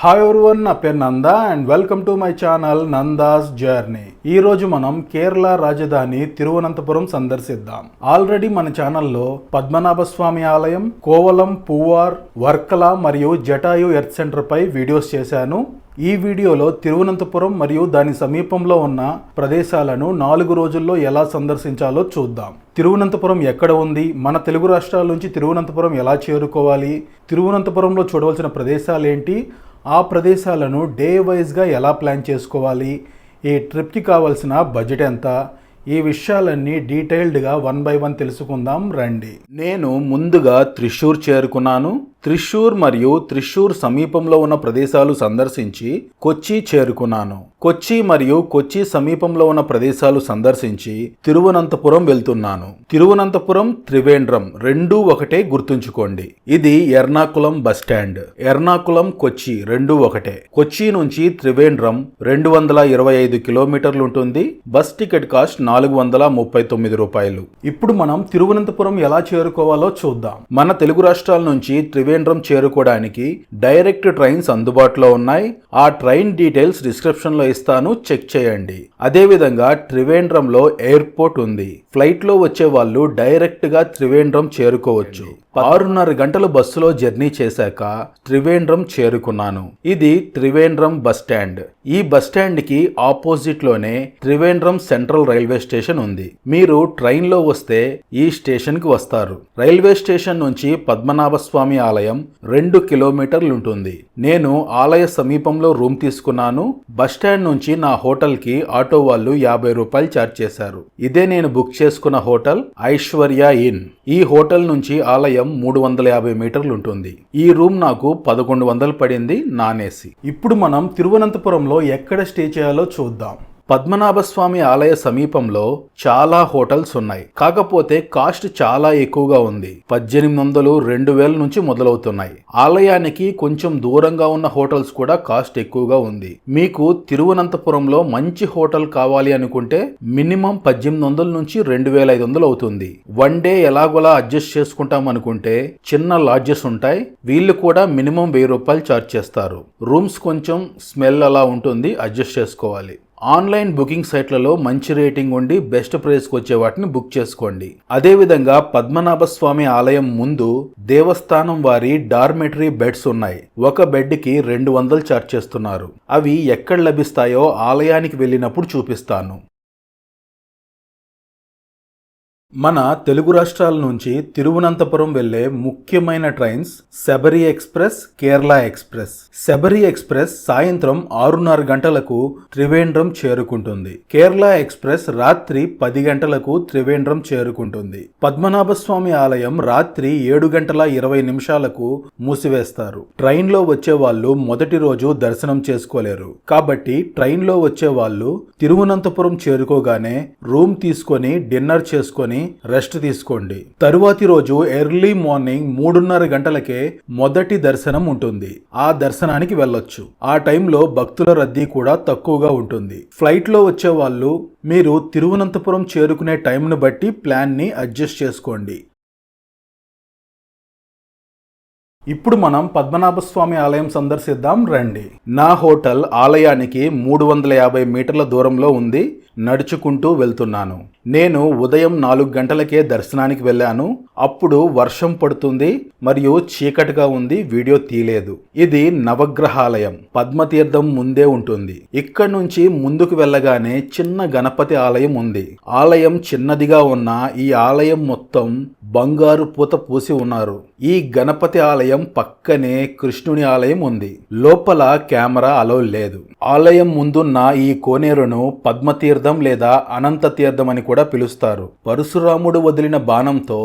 Hi everyone, నా పేరు Nanda and welcome to my channel Nanda's journey. ఈ రోజు మనం కేరళ రాజధాని తిరువనంతపురం సందర్శిద్దాం. ఆల్రెడీ మన ఛానల్లో పద్మనాభ స్వామి ఆలయం, కోవలం, పువ్వార్, వర్కల మరియు జటాయు ఎర్త్ సెంటర్ పై వీడియోస్ చేశాను. ఈ వీడియోలో తిరువనంతపురం మరియు దాని సమీపంలో ఉన్న ప్రదేశాలను 4 రోజుల్లో ఎలా సందర్శించాలో చూద్దాం. తిరువనంతపురం ఎక్కడ ఉంది, మన తెలుగు రాష్ట్రాల నుంచి తిరువనంతపురం ఎలా చేరుకోవాలి, తిరువనంతపురంలో చూడవలసిన ప్రదేశాలు ఏంటి, ఆ ప్రదేశాలను డే వైజ్గా ఎలా ప్లాన్ చేసుకోవాలి, ఈ ట్రిప్కి కావాల్సిన బడ్జెట్ ఎంత, ఈ విషయాలన్నీ డీటెయిల్డ్గా 1 by 1 తెలుసుకుందాం రండి. నేను ముందుగా త్రిశూర్ చేరుకున్నాను. త్రిశూర్ మరియు త్రిశూర్ సమీపంలో ఉన్న ప్రదేశాలు సందర్శించి కొచ్చి చేరుకున్నాను. కొచ్చి మరియు కొచ్చి సమీపంలో ఉన్న ప్రదేశాలు సందర్శించి తిరువనంతపురం వెళ్తున్నాను. తిరువనంతపురం, త్రివేంద్రం రెండూ ఒకటే, గుర్తుంచుకోండి. ఇది ఎర్నాకుళం బస్టాండ్. ఎర్నాకుళం, కొచ్చి రెండూ ఒకటే. కొచ్చి నుంచి త్రివేంద్రం 225 కిలోమీటర్లు ఉంటుంది. బస్ టికెట్ కాస్ట్ 439 రూపాయలు. ఇప్పుడు మనం తిరువనంతపురం ఎలా చేరుకోవాలో చూద్దాం. మన తెలుగు రాష్ట్రాల నుంచి త్రివేంద్రం చేరుకోవడానికి డైరెక్ట్ ట్రైన్స్ అందుబాటులో ఉన్నాయి. ఆ ట్రైన్ డీటెయిల్స్ డిస్క్రిప్షన్ లో ఇస్తాను, చెక్ చేయండి. అదే విధంగా త్రివేంద్రంలో ఎయిర్పోర్ట్ ఉంది. ఫ్లైట్ లో వచ్చే వాళ్ళు డైరెక్ట్ గా త్రివేంద్రం చేరుకోవచ్చు. 6:30 గంటలు బస్సులో జర్నీ చేశాక త్రివేంద్రం చేరుకున్నాను. ఇది త్రివేంద్రం బస్ స్టాండ్. ఈ బస్ స్టాండ్ కి ఆపోజిట్ లోనే త్రివేంద్రం సెంట్రల్ రైల్వే స్టేషన్ ఉంది. మీరు ట్రైన్ లో వస్తే ఈ స్టేషన్ కి వస్తారు. రైల్వే స్టేషన్ నుంచి పద్మనాభ స్వామి ఆలయం 2 కిలోమీటర్లు ఉంటుంది. నేను ఆలయ సమీపంలో రూమ్ తీసుకున్నాను. బస్ స్టాండ్ నుంచి నా హోటల్ కి ఆటో వాళ్ళు 50 రూపాయలు ఛార్జ్ చేశారు. ఇదే నేను బుక్ చేసుకున్న హోటల్, ఐశ్వర్య ఇన్. ఈ హోటల్ నుంచి ఆలయం 350 మీటర్లు ఉంటుంది. ఈ రూమ్ నాకు 1100 పడింది, నాన్ ఏసీ. ఇప్పుడు మనం తిరువనంతపురంలో ఎక్కడ స్టే చేయాలో చూద్దాం. పద్మనాభ స్వామి ఆలయ సమీపంలో చాలా హోటల్స్ ఉన్నాయి. కాకపోతే కాస్ట్ చాలా ఎక్కువగా ఉంది. 1800, 2000 నుంచి మొదలవుతున్నాయి. ఆలయానికి కొంచెం దూరంగా ఉన్న హోటల్స్ కూడా కాస్ట్ ఎక్కువగా ఉంది. మీకు తిరువనంతపురంలో మంచి హోటల్ కావాలి అనుకుంటే మినిమం 1800 నుంచి 2500 అవుతుంది. 1 డే ఎలాగోలా అడ్జస్ట్ చేసుకుంటాం అనుకుంటే చిన్న లాడ్జెస్ ఉంటాయి. వీళ్ళు కూడా మినిమం 1000 రూపాయలు ఛార్జ్ చేస్తారు. రూమ్స్ కొంచెం స్మెల్ అలా ఉంటుంది, అడ్జస్ట్ చేసుకోవాలి. ఆన్లైన్ బుకింగ్ సైట్లలో మంచి రేటింగ్ ఉండి బెస్ట్ ప్రైస్కి వచ్చే వాటిని బుక్ చేసుకోండి. అదేవిధంగా పద్మనాభ స్వామి ఆలయం ముందు దేవస్థానం వారి డార్మెటరీ బెడ్స్ ఉన్నాయి. ఒక బెడ్కి 200 ఛార్జ్ చేస్తున్నారు. అవి ఎక్కడ లభిస్తాయో ఆలయానికి వెళ్ళినప్పుడు చూపిస్తాను. మన తెలుగు రాష్ట్రాల నుంచి తిరువనంతపురం వెళ్లే ముఖ్యమైన trains Sabari express, Kerala express. Sabari express సాయంత్రం 6:30 గంటలకు త్రివేంద్రం చేరుకుంటుంది. కేరళ ఎక్స్ప్రెస్ రాత్రి 10 గంటలకు త్రివేంద్రం చేరుకుంటుంది. పద్మనాభ స్వామి ఆలయం రాత్రి 7:20 మూసివేస్తారు. ట్రైన్ లో వచ్చే వాళ్ళు మొదటి రోజు దర్శనం చేసుకోలేరు. కాబట్టి ట్రైన్ లో వచ్చే వాళ్ళు తిరువనంతపురం చేరుకోగానే రూమ్ తీసుకొని డిన్నర్ చేసుకొని రెస్ట్ తీసుకోండి. తరువాతి రోజు ఎర్లీ మార్నింగ్ 3:30 గంటలకే మొదటి దర్శనం ఉంటుంది. ఆ దర్శనానికి వెళ్ళొచ్చు. ఆ టైంలో భక్తుల రద్దీ కూడా తక్కువగా ఉంటుంది. ఫ్లైట్ లో వచ్చే వాళ్ళు మీరు తిరువనంతపురం చేరుకునే టైంను బట్టి ప్లాన్ ని అడ్జస్ట్ చేసుకోండి. ఇప్పుడు మనం పద్మనాభ స్వామి ఆలయం సందర్శిద్దాం రండి. నా హోటల్ ఆలయానికి 350 మీటర్ల దూరంలో ఉంది. నడుచుకుంటూ వెళ్తున్నాను. నేను ఉదయం 4 గంటలకే దర్శనానికి వెళ్ళాను. అప్పుడు వర్షం పడుతుంది మరియు చీకటిగా ఉంది, వీడియో తీయలేదు. ఇది నవగ్రహాలయం, పద్మతీర్థం ముందే ఉంటుంది. ఇక్కడ నుంచి ముందుకు వెళ్ళగానే చిన్న గణపతి ఆలయం ఉంది. ఆలయం చిన్నదిగా ఉన్న ఈ ఆలయం మొత్తం బంగారు పూత పూసి ఉన్నారు. ఈ గణపతి ఆలయం పక్కనే కృష్ణుని ఆలయం ఉంది. లోపల కెమెరా అలో లేదు. ఆలయం ముందున్న ఈ కోనేరును పద్మతీర్థం లేదా అనంత తీర్థం అని కూడా పిలుస్తారు. పరశురాముడు వదిలిన బాణంతో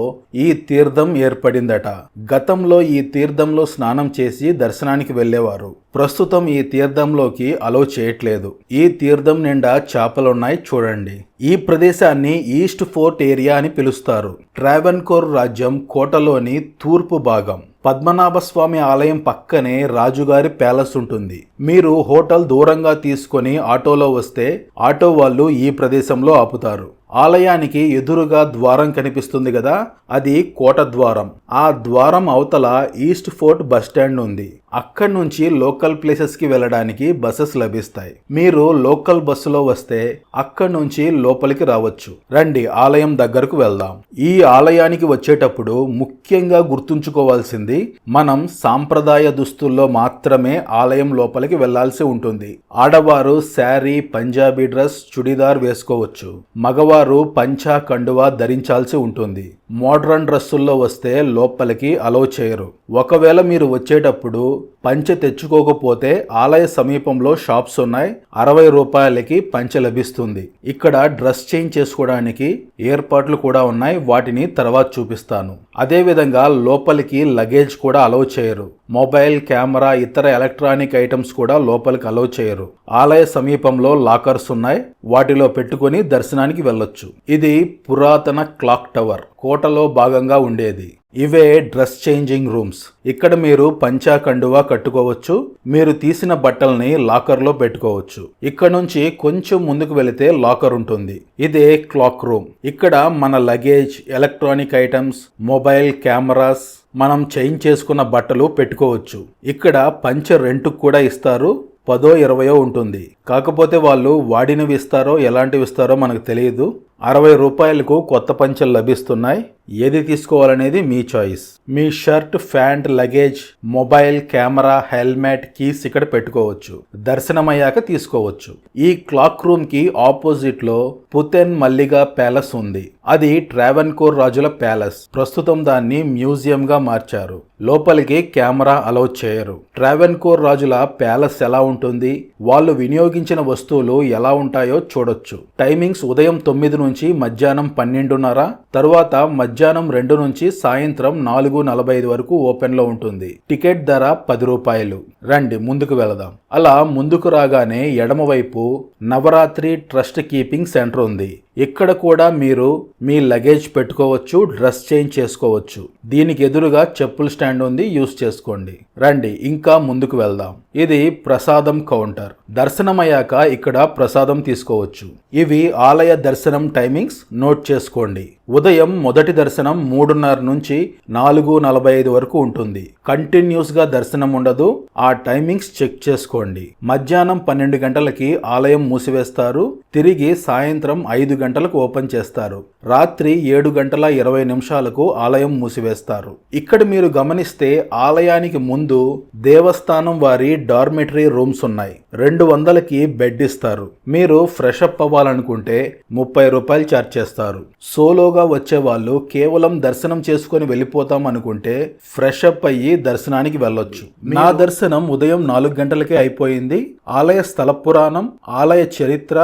ఈ తీర్థం ఏర్పడిందట. గతంలో ఈ తీర్థంలో స్నానం చేసి దర్శనానికి వెళ్లేవారు. ప్రస్తుతం ఈ తీర్థంలోకి అలో చేయట్లేదు. ఈ తీర్థం నిండా చేపలున్నాయి, చూడండి. ఈ ప్రదేశాన్ని ఈస్ట్ ఫోర్ట్ ఏరియా అని పిలుస్తారు. ట్రావెన్కోర్ రాజ్యం కోటలోని తూర్పు భాగం. పద్మనాభ స్వామి ఆలయం పక్కనే రాజుగారి ప్యాలెస్ ఉంటుంది. మీరు హోటల్ దూరంగా తీసుకొని ఆటోలో వస్తే ఆటో వాళ్ళు ఈ ప్రదేశంలో ఆపుతారు. ఆలయానికి ఎదురుగా ద్వారం కనిపిస్తుంది కదా, అది కోట ద్వారం. ఆ ద్వారం అవతల ఈస్ట్ ఫోర్ట్ బస్ స్టాండ్ ఉంది. అక్కడి నుంచి లోకల్ ప్లేసెస్కి వెళ్ళడానికి బస్సెస్ లభిస్తాయి. మీరు లోకల్ బస్సులో వస్తే అక్కడి నుంచి లోపలికి రావచ్చు. రండి ఆలయం దగ్గరకు వెళ్దాం. ఈ ఆలయానికి వచ్చేటప్పుడు ముఖ్యంగా గుర్తుంచుకోవాల్సింది, మనం సాంప్రదాయ దుస్తుల్లో మాత్రమే ఆలయం లోపలికి వెళ్లాల్సి ఉంటుంది. ఆడవారు శారీ, పంజాబీ డ్రెస్, చుడిదార్ వేసుకోవచ్చు. మగవారు పంచా, కండువా ధరించాల్సి ఉంటుంది. మోడ్రన్ డ్రెస్సుల్లో వస్తే లోపలికి అలౌ చేయరు. ఒకవేళ మీరు వచ్చేటప్పుడు పంచె తెచ్చుకోకపోతే ఆలయ సమీపంలో షాప్స్ ఉన్నాయి. 60 రూపాయలకి పంచె లభిస్తుంది. ఇక్కడ డ్రెస్ చేంజ్ చేసుకోవడానికి ఏర్పాట్లు కూడా ఉన్నాయి. వాటిని తర్వాత చూపిస్తాను. అదే విధంగా లోపలికి లగేజ్ కూడా అలౌ చేయరు. మొబైల్, కెమెరా, ఇతర ఎలక్ట్రానిక్ ఐటమ్స్ కూడా లోపలికి అలౌ చేయరు. ఆలయ సమీపంలో లాకర్స్ ఉన్నాయి. వాటిలో పెట్టుకొని దర్శనానికి వెళ్ళొచ్చు. ఇది పురాతన క్లాక్ టవర్, కోటలో భాగంగా ఉండేది. ఇవే డ్రెస్ చేంజింగ్ రూమ్స్. ఇక్కడ మీరు పంచా, కండువా కట్టుకోవచ్చు. మీరు తీసిన బట్టల్ని లాకర్లో పెట్టుకోవచ్చు. ఇక్కడ నుంచి కొంచెం ముందుకు వెళితే లాకర్ ఉంటుంది. ఇదే క్లాక్ రూమ్. ఇక్కడ మన luggage, electronic items, mobile, cameras, మనం చేంజ్ చేసుకున్న బట్టలు పెట్టుకోవచ్చు. ఇక్కడ పంచె రెంట్కు కూడా ఇస్తారు. 10-20 ఉంటుంది. కాకపోతే వాళ్ళు వాడినవి ఇస్తారో ఎలాంటివి ఇస్తారో మనకు తెలియదు. 60 రూపాయలకు కొత్త పంచెలు లభిస్తున్నాయి. ఏది తీసుకోవాలనేది మీ చాయిస్. మీ shirt, pant, luggage, mobile, camera, helmet, keys ఇక్కడ పెట్టుకోవచ్చు. దర్శనం అయ్యాక తీసుకోవచ్చు. ఈ క్లాక్ రూమ్ కి ఆపోజిట్ లో పుతెన్ మల్లిగా ప్యాలెస్ ఉంది. అది ట్రావెన్కోర్ రాజుల ప్యాలెస్. ప్రస్తుతం దాన్ని మ్యూజియం గా మార్చారు. లోపలికి కెమెరా అలౌ చేయరు. ట్రావెన్కోర్ రాజుల ప్యాలెస్ ఎలా ఉంటుంది, వాళ్ళు వినియోగించిన వస్తువులు ఎలా ఉంటాయో చూడొచ్చు. టైమింగ్స్ ఉదయం 9 నుంచి మధ్యాహ్నం 12:30, తరువాత మధ్యాహ్నం 2 నుంచి సాయంత్రం 4:45 వరకు ఓపెన్ లో ఉంటుంది. టికెట్ ధర 10 రూపాయలు. రండి ముందుకు వెళదాం. అలా ముందుకు రాగానే ఎడమవైపు నవరాత్రి ట్రస్ట్ కీపింగ్ సెంటర్ ఉంది. ఇక్కడ కూడా మీరు మీ లగేజ్ పెట్టుకోవచ్చు, డ్రెస్ చేంజ్ చేసుకోవచ్చు. దీనికి ఎదురుగా చెప్పుల స్టాండ్ ఉంది, యూస్ చేసుకోండి. రండి ఇంకా ముందుకు వెళ్దాం. ఇది ప్రసాదం కౌంటర్. దర్శనం అయ్యాక ఇక్కడ ప్రసాదం తీసుకోవచ్చు. ఇవి ఆలయ దర్శనం టైమింగ్స్ నోట్ చేసుకోండి. ఉదయం మొదటి దర్శనం 3:30 నుంచి 4:45 వరకు ఉంటుంది. కంటిన్యూస్ గా దర్శనం ఉండదు. ఆ టైమింగ్స్ చెక్ చేసుకోండి. మధ్యాహ్నం 12 గంటలకి ఆలయం మూసివేస్తారు. తిరిగి సాయంత్రం 5 గంటలకు ఓపెన్ చేస్తారు. రాత్రి 7:20 ఆలయం మూసివేస్తారు. ఇక్కడ మీరు గమనిస్తే ఆలయానికి ముందు దేవస్థానం వారి డార్మెటరీ రూమ్స్ ఉన్నాయి. 200కి బెడ్ ఇస్తారు. మీరు ఫ్రెష్ అప్ అవ్వాలనుకుంటే 30 రూపాయలు ఛార్జ్ చేస్తారు. సోలోగా వచ్చే వాళ్ళు కేవలం దర్శనం చేసుకుని వెళ్ళిపోతాం అనుకుంటే ఫ్రెష్ అప్ అయ్యి దర్శనానికి వెళ్ళొచ్చు. నా దర్శనం ఉదయం 4 గంటలకే అయిపోయింది. ఆలయ స్థల పురాణం, ఆలయ చరిత్ర,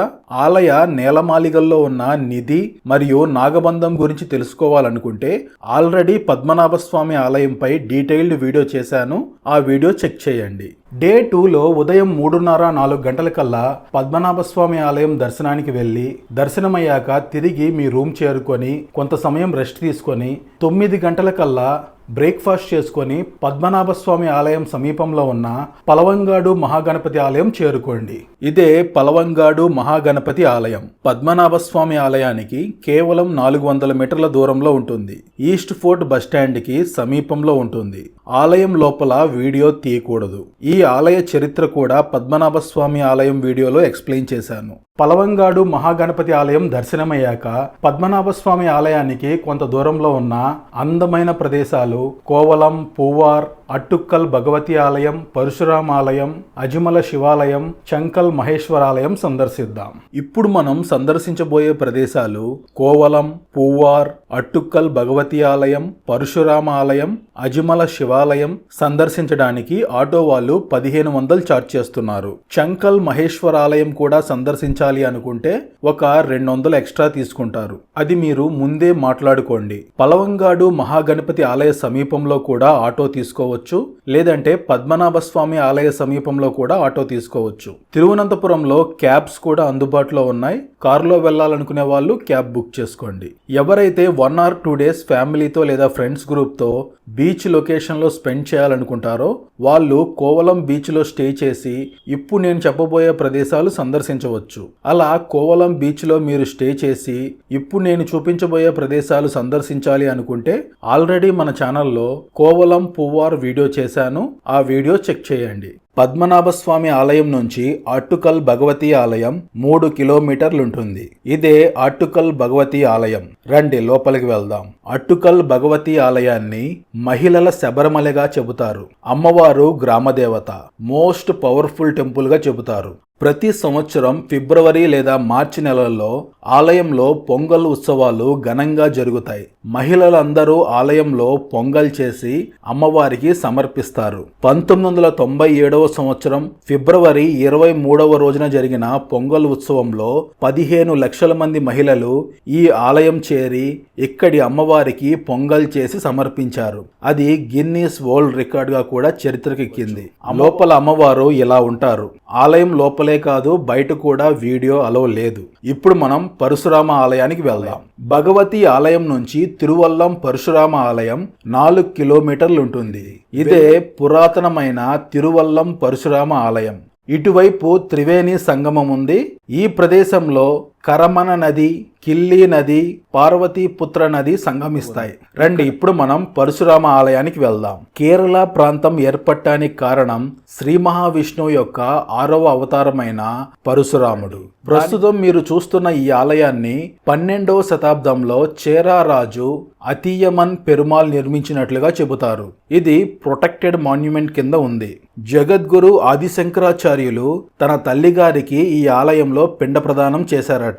ఆలయ నేలమాలిగల్లో ఉన్న నిధి మరియు నాగబంధం గురించి తెలుసుకోవాలనుకుంటే ఆల్రెడీ పద్మనాభ స్వామి ఆలయంపై డీటెయిల్డ్ వీడియో చేశాను. ఆ వీడియో చెక్ చేయండి. డే 2లో ఉదయం 3:30-4 గంటలకల్లా పద్మనాభ స్వామి ఆలయం దర్శనానికి వెళ్ళి దర్శనమయ్యాక తిరిగి మీ రూమ్ చేరుకొని కొంత సమయం రెస్ట్ తీసుకొని 9 గంటలకల్లా బ్రేక్ఫాస్ట్ చేసుకొని పద్మనాభ స్వామి ఆలయం సమీపంలో ఉన్న పలవంగాడు మహాగణపతి ఆలయం చేరుకోండి. ఇదే పలవంగాడు మహాగణపతి ఆలయం. పద్మనాభ స్వామి ఆలయానికి కేవలం 400 మీటర్ల దూరంలో ఉంటుంది. ఈస్ట్ ఫోర్ట్ బస్టాండ్ కి సమీపంలో ఉంటుంది. ఆలయం లోపల వీడియో తీయకూడదు. ఈ ఆలయ చరిత్ర కూడా పద్మనాభ స్వామి ఆలయం వీడియోలో ఎక్స్ప్లెయిన్ చేశాను. పలవంగాడు మహాగణపతి ఆలయం దర్శనమయ్యాక పద్మనాభ స్వామి ఆలయానికి కొంత దూరంలో ఉన్న అందమైన ప్రదేశాలు కోవలం, పూవార్, అట్టుక్కల్ భగవతి ఆలయం, పరశురామ ఆలయం, అజిమల శివాలయం, చంకల్ మహేశ్వరాలయం సందర్శిద్దాం. ఇప్పుడు మనం సందర్శించబోయే ప్రదేశాలు కోవలం, పూవార్, అట్టుక్కల్ భగవతి ఆలయం, పరశురామ ఆలయం, అజిమల శివాలయం. సందర్శించడానికి ఆటో వాళ్ళు 1500 ఛార్జ్ చేస్తున్నారు. చంకల్ మహేశ్వరాలయం కూడా సందర్శించాలి అనుకుంటే ఒక 200 ఎక్స్ట్రా తీసుకుంటారు. అది మీరు ముందే మాట్లాడుకోండి. పలవంగాడు మహాగణపతి ఆలయ సమీపంలో కూడా ఆటో తీసుకోవచ్చు, లేదంటే పద్మనాభ స్వామి ఆలయ సమీపంలో కూడా ఆటో తీసుకోవచ్చు. తిరువనంతపురంలో క్యాబ్స్ కూడా అందుబాటులో ఉన్నాయి. కారులో వెళ్లాలనుకునే వాళ్ళు క్యాబ్ బుక్ చేసుకోండి. ఎవరైతే 1 or 2 days ఫ్యామిలీతో లేదా ఫ్రెండ్స్ గ్రూప్తో బీచ్ లొకేషన్లో స్పెండ్ చేయాలనుకుంటారో వాళ్ళు కోవలం బీచ్లో స్టే చేసి ఇప్పుడు నేను చెప్పబోయే ప్రదేశాలు సందర్శించవచ్చు. అలా కోవలం బీచ్లో మీరు స్టే చేసి ఇప్పుడు నేను చూపించబోయే ప్రదేశాలు సందర్శించాలి అనుకుంటే ఆల్రెడీ మన ఛానల్లో కోవలం, పువ్వార్ వీడియో చేశాను, ఆ వీడియో చెక్ చేయండి. పద్మనాభ స్వామి ఆలయం నుంచి ఆట్టుకల్ భగవతి ఆలయం 3 కిలోమీటర్లుంటుంది. ఇదే ఆట్టుకల్ భగవతి ఆలయం. రండి లోపలికి వెళ్దాం. ఆట్టుకల్ భగవతి ఆలయాన్ని మహిళల శబరిమలగా చెబుతారు. అమ్మవారు గ్రామదేవత, మోస్ట్ పవర్ఫుల్ టెంపుల్ గా చెబుతారు. ప్రతి సంవత్సరం ఫిబ్రవరి లేదా మార్చి నెలల్లో ఆలయంలో పొంగల్ ఉత్సవాలు ఘనంగా జరుగుతాయి. మహిళలందరూ ఆలయంలో పొంగల్ చేసి అమ్మవారికి సమర్పిస్తారు. 1997వ సంవత్సరం ఫిబ్రవరి 23వ రోజున జరిగిన పొంగల్ ఉత్సవంలో 15 లక్షల మంది మహిళలు ఈ ఆలయం చేరి ఇక్కడి అమ్మవారికి పొంగల్ చేసి సమర్పించారు. అది గిన్నీస్ వరల్డ్ రికార్డ్ గా కూడా చరిత్రకెక్కింది. లోపల అమ్మవారు ఇలా ఉంటారు. ఆలయం లోపలే కాదు, బయట కూడా వీడియో అలో లేదు. ఇప్పుడు మనం పరశురామ ఆలయానికి వెళ్దాం. భగవతి ఆలయం నుంచి తిరువల్లం పరశురామ ఆలయం 4 కిలోమీటర్లు ఉంటుంది. ఇదే పురాతనమైన తిరువల్లం పరశురామ ఆలయం. ఇటువైపు త్రివేణి సంగమం ఉంది. ఈ ప్రదేశంలో కరమన నది, కిల్లి నది, పార్వతీపుత్ర నది సంగమిస్తాయి. రండి ఇప్పుడు మనం పరశురామ ఆలయానికి వెళ్దాం. కేరళ ప్రాంతం ఏర్పడటానికి కారణం శ్రీ మహావిష్ణువు యొక్క 6వ అవతారమైన పరశురాముడు. ప్రస్తుతం మీరు చూస్తున్న ఈ ఆలయాన్ని 12వ శతాబ్దంలో చేరా రాజు అతియమన్ పెరుమాల్ నిర్మించినట్లుగా చెబుతారు. ఇది ప్రొటెక్టెడ్ మాన్యుమెంట్ కింద ఉంది. జగద్గురు ఆదిశంకరాచార్యులు తన తల్లిగారికి ఈ ఆలయంలో పిండ ప్రదానం చేశారట.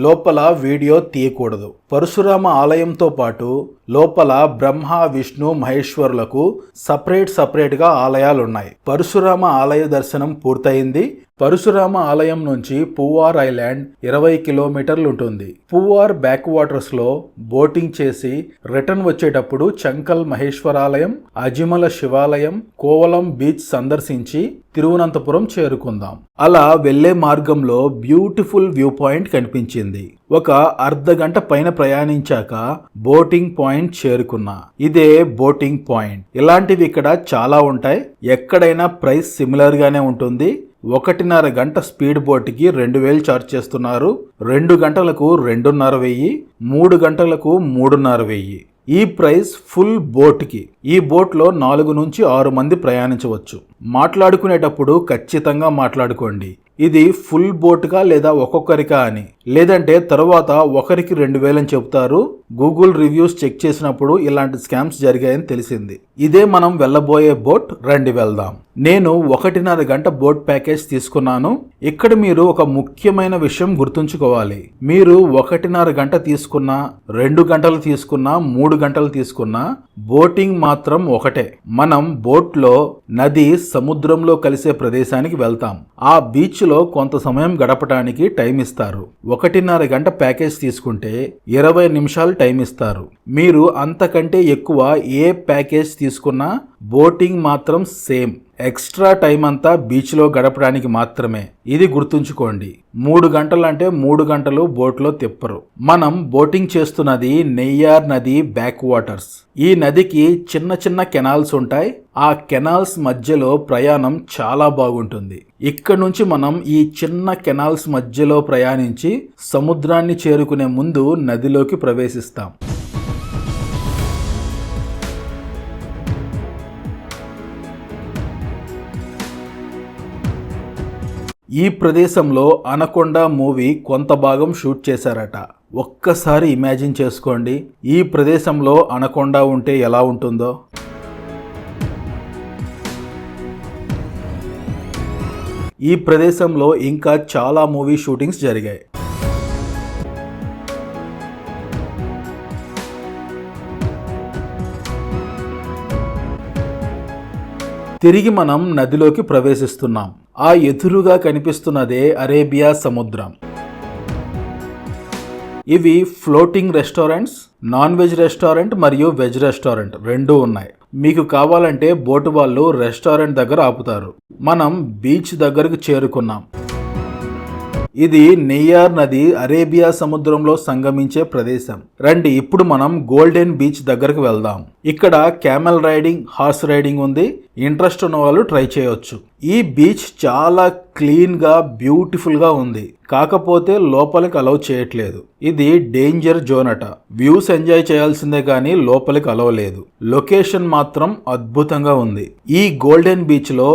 లోపల వీడియో తీయకూడదు. పరశురామ ఆలయంతో పాటు లోపల బ్రహ్మ, విష్ణు, మహేశ్వరులకు సపరేట్గా ఆలయాలున్నాయి. పరశురామ ఆలయ దర్శనం పూర్తయింది. పరశురామ ఆలయం నుంచి పువ్వార్ ఐలాండ్ 20 కిలోమీటర్లు ఉంటుంది. పువ్వార్ బ్యాక్ వాటర్స్ లో బోటింగ్ చేసి రిటర్న్ వచ్చేటప్పుడు చంకల్ మహేశ్వరాలయం, అజిమల శివాలయం, కోవలం బీచ్ సందర్శించి తిరువనంతపురం చేరుకుందాం. అలా వెళ్లే మార్గంలో బ్యూటిఫుల్ వ్యూ పాయింట్ కనిపించింది. ఒక అర్ధగంట పైన ప్రయాణించాక బోటింగ్ పాయింట్ చేరుకున్నా. ఇదే బోటింగ్ పాయింట్. ఇలాంటివి ఇక్కడ చాలా ఉంటాయి. ఎక్కడైనా ప్రైస్ సిమిలర్ గానే ఉంటుంది. 1.5 గంట స్పీడ్ బోట్కి 2000 ఛార్జ్ చేస్తున్నారు. 2 గంటలకు 2500, 3 గంటలకు 3500. ఈ ప్రైస్ ఫుల్ బోట్కి. ఈ బోట్లో 4 నుంచి 6 మంది ప్రయాణించవచ్చు. మాట్లాడుకునేటప్పుడు ఖచ్చితంగా మాట్లాడుకోండి. ఇది ఫుల్ బోట్గా లేదా ఒక్కొక్కరికా అని. లేదంటే తర్వాత ఒకరికి 2000 అని చెప్తారు. గూగుల్ రివ్యూస్ చెక్ చేసినప్పుడు ఇలాంటి స్కామ్స్ జరిగాయని తెలిసింది. ఇదే మనం వెళ్ళబోయే బోట్. రండి వెళ్దాం. నేను 1.5 గంట బోట్ ప్యాకేజ్ తీసుకున్నాను. ఇక్కడ మీరు ఒక ముఖ్యమైన విషయం గుర్తుంచుకోవాలి. మీరు 1.5 గంట తీసుకున్నా, 2 గంటలు తీసుకున్నా, 3 గంటలు తీసుకున్నా బోటింగ్ మాత్రం ఒకటే. మనం బోట్లో నది సముద్రంలో కలిసే ప్రదేశానికి వెళ్తాం. ఆ బీచ్ లో కొంత సమయం గడపడానికి టైం ఇస్తారు. 1.5 గంట ప్యాకేజ్ తీసుకుంటే 20 నిమిషాలు టైం ఇస్తారు. మీరు అంతకంటే ఎక్కువ ఏ ప్యాకేజ్ తీసుకున్నా బోటింగ్ మాత్రం సేమ్. ఎక్స్ట్రా టైం అంతా బీచ్ లో గడపడానికి మాత్రమే. ఇది గుర్తుంచుకోండి. 3 గంటలు అంటే 3 గంటలు బోట్లో తిప్పరు. మనం బోటింగ్ చేస్తున్నది నెయ్యార్ నది బ్యాక్ వాటర్స్. ఈ నదికి చిన్న చిన్న కెనాల్స్ ఉంటాయి. ఆ కెనాల్స్ మధ్యలో ప్రయాణం చాలా బాగుంటుంది. ఇక్కడ నుంచి మనం ఈ చిన్న కెనాల్స్ మధ్యలో ప్రయాణించి సముద్రాన్ని చేరుకునే ముందు నదిలోకి ప్రవేశిస్తాం. ఈ ప్రదేశంలో అనకొండ మూవీ కొంత భాగం షూట్ చేశారట. ఒక్కసారి ఇమాజిన్ చేసుకోండి, ఈ ప్రదేశంలో అనకొండ ఉంటే ఎలా ఉంటుందో. ఈ ప్రదేశంలో ఇంకా చాలా మూవీ షూటింగ్స్ జరిగాయి. తిరిగి మనం నదిలోకి ప్రవేశిస్తున్నాం. ఆ ఎదురుగా కనిపిస్తున్నదే అరేబియా సముద్రం. ఇవి floating restaurants, non veg restaurant మరియు వెజ్ రెస్టారెంట్ రెండూ ఉన్నాయి. మీకు కావాలంటే బోటు వాళ్ళు రెస్టారెంట్ దగ్గర ఆపుతారు. మనం బీచ్ దగ్గరకు చేరుకున్నాం. ఇది నెయ్యార్ నది అరేబియా సముద్రంలో సంగమించే ప్రదేశం. రండి ఇప్పుడు మనం గోల్డెన్ బీచ్ దగ్గరకు వెళ్దాం. ఇక్కడ క్యామెల్ రైడింగ్, హార్స్ రైడింగ్ ఉంది. ఇంట్రెస్ట్ ఉన్న వాళ్ళు ట్రై చేయొచ్చు. ఈ బీచ్ చాలా క్లీన్ గా, బ్యూటిఫుల్ గా ఉంది. కాకపోతే లోపలికి అలౌ చేయట్లేదు. ఇది డేంజర్ జోన్ అట. వ్యూస్ ఎంజాయ్ చేయాల్సిందే కానీ లోపలికి అలౌ లేదు. లొకేషన్ మాత్రం అద్భుతంగా ఉంది. ఈ గోల్డెన్ బీచ్ లో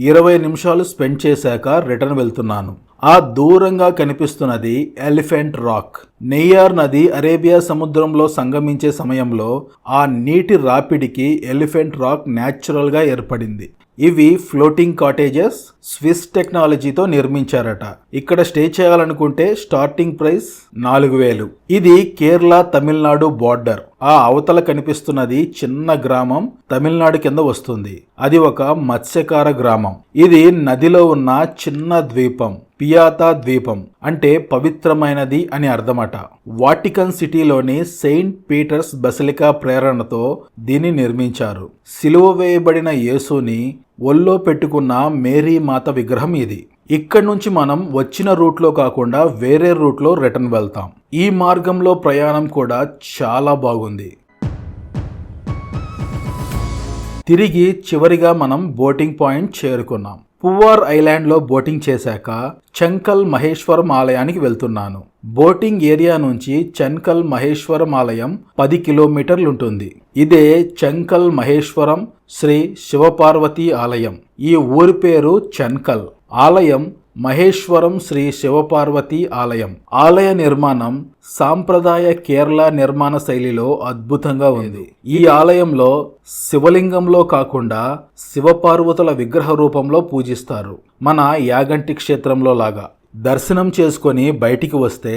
20 నిమిషాలు స్పెండ్ చేశాక రిటర్న్ వెళ్తున్నాను. ఆ దూరంగా కనిపిస్తున్నది ఎలిఫెంట్ రాక్. నెయ్యార్ నది అరేబియా సముద్రంలో సంగమించే సమయంలో ఆ నీటి రాపిడికి ఎలిఫెంట్ రాక్ న్యాచురల్ గా ఏర్పడింది. ఇవి ఫ్లోటింగ్ కాటేజెస్ స్విస్ టెక్నాలజీతో నిర్మించారట. ఇక్కడ స్టే చేయాలనుకుంటే స్టార్టింగ్ ప్రైస్ 4000. ఇది కేరళ తమిళనాడు బార్డర్. ఆ అవతల కనిపిస్తున్నది చిన్న గ్రామం తమిళనాడు కింద వస్తుంది. అది ఒక మత్స్యకార గ్రామం. ఇది నదిలో ఉన్న చిన్న ద్వీపం. పియాతా ద్వీపం అంటే పవిత్రమైనది అని అర్థమట. వాటికన్ సిటీలోని సెయింట్ పీటర్స్ బసిలికా ప్రేరణతో దీన్ని నిర్మించారు. సిలువ వేయబడిన యేసుని ఒళ్ళో పెట్టుకున్న మేరీ మాత విగ్రహం ఇది. ఇక్కడి నుంచి మనం వచ్చిన రూట్లో కాకుండా వేరే రూట్లో రిటర్న్ వెళ్తాం. ఈ మార్గంలో ప్రయాణం కూడా చాలా బాగుంది. తిరిగి చివరిగా మనం బోటింగ్ పాయింట్ చేరుకున్నాం. పువ్వార్ ఐలాండ్ లో బోటింగ్ చేశాక చంకల్ మహేశ్వరం ఆలయానికి వెళ్తున్నాను. బోటింగ్ ఏరియా నుంచి చంకల్ మహేశ్వరం ఆలయం 10 కిలోమీటర్లుంటుంది. ఇదే చంకల్ మహేశ్వరం శ్రీ శివపార్వతి ఆలయం. ఈ ఊరి పేరు చంకల్. ఆలయం మహేశ్వరం శ్రీ శివపార్వతి ఆలయం. ఆలయ నిర్మాణం సాంప్రదాయ కేరళ నిర్మాణ శైలిలో అద్భుతంగా ఉంది. ఈ ఆలయంలో శివలింగంలో కాకుండా శివపార్వతుల విగ్రహ రూపంలో పూజిస్తారు. మన యాగంటి క్షేత్రంలో లాగా. దర్శనం చేసుకొని బయటికి వస్తే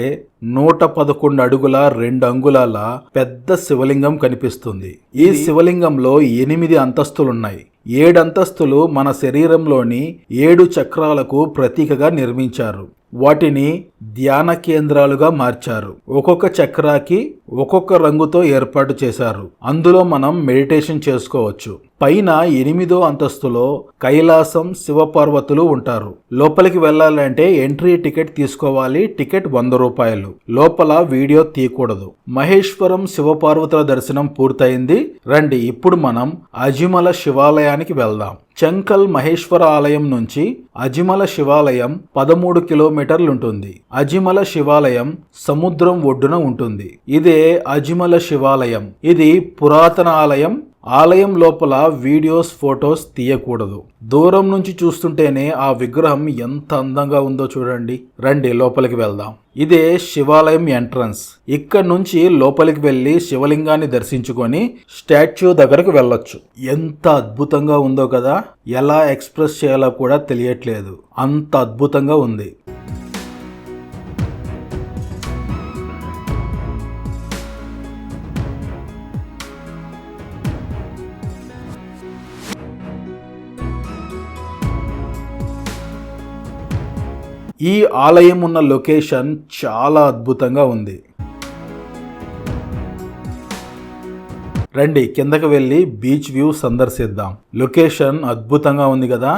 111 అడుగుల 2 అంగుళాల పెద్ద శివలింగం కనిపిస్తుంది. ఈ శివలింగంలో 8 అంతస్తులున్నాయి. 7 అంతస్తులు మన శరీరంలోని 7 చక్రాలకు ప్రతీకగా నిర్మించారు. వాటిని ధ్యాన కేంద్రాలుగా మార్చారు. ఒక్కొక్క చక్రాకి ఒక్కొక్క రంగుతో ఏర్పాటు చేశారు. అందులో మనం మెడిటేషన్ చేసుకోవచ్చు. పైన 8వ అంతస్తులో కైలాసం, శివపార్వతులు ఉంటారు. లోపలికి వెళ్ళాలంటే ఎంట్రీ టికెట్ తీసుకోవాలి. టికెట్ 100 రూపాయలు. లోపల వీడియో తీయకూడదు. మహేశ్వరం శివపార్వతుల దర్శనం పూర్తయింది. రండి ఇప్పుడు మనం అజిమల శివాలయానికి వెళ్దాం. చంకల్ మహేశ్వర ఆలయం నుంచి అజిమల శివాలయం 13 కిలోమీటర్లుంటుంది. అజిమల శివాలయం సముద్రం ఒడ్డున ఉంటుంది. ఇదే అజిమల శివాలయం. ఇది పురాతన ఆలయం. ఆలయం లోపల వీడియోస్, ఫొటోస్ తీయకూడదు. దూరం నుంచి చూస్తుంటేనే ఆ విగ్రహం ఎంత అందంగా ఉందో చూడండి. రండి లోపలికి వెళ్దాం. ఇదే శివాలయం ఎంట్రన్స్. ఇక్కడ నుంచి లోపలికి వెళ్ళి శివలింగాన్ని దర్శించుకొని స్టాచ్యూ దగ్గరకు వెళ్ళొచ్చు. ఎంత అద్భుతంగా ఉందో కదా. ఎలా ఎక్స్ప్రెస్ చేయాలో కూడా తెలియట్లేదు. అంత అద్భుతంగా ఉంది. ఈ ఆలయం ఉన్న లొకేషన్ చాలా అద్భుతంగా ఉంది. రండి కిందకి వెళ్ళి బీచ్ వ్యూ సందర్శిద్దాం. లొకేషన్ అద్భుతంగా ఉంది కదా.